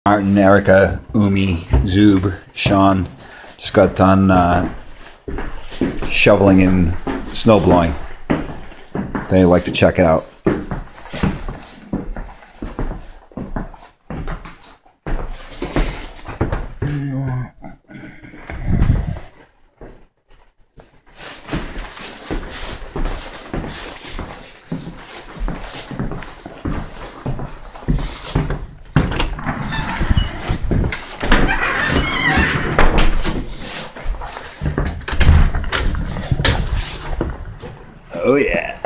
Martin, Erica, Umi, Zub, Sean just got done shoveling and snow blowing. They like to check it out. Oh yeah.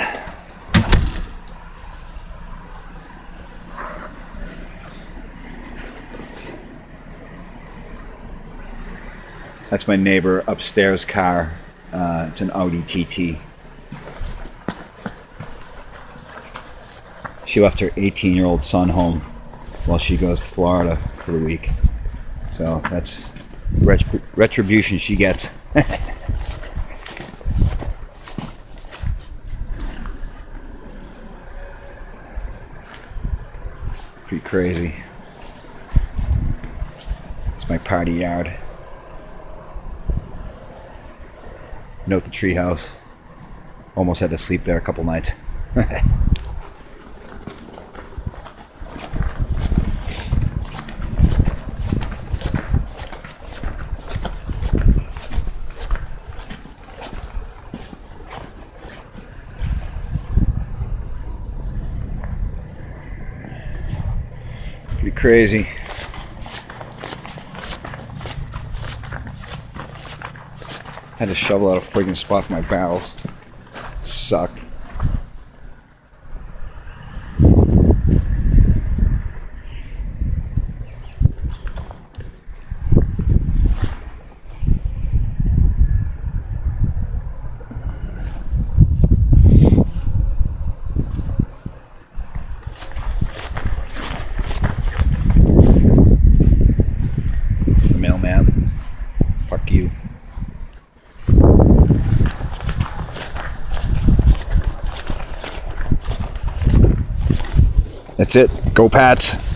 That's my neighbor upstairs car. It's an Audi TT. She left her 18-year-old son home while she goes to Florida for the week. So that's retribution she gets. Pretty crazy. It's my party yard. Note the treehouse. Almost had to sleep there a couple nights. Pretty crazy. Had to shovel out a friggin' spot for my barrels. Sucked. The mailman. Fuck you. That's it. Go Pats.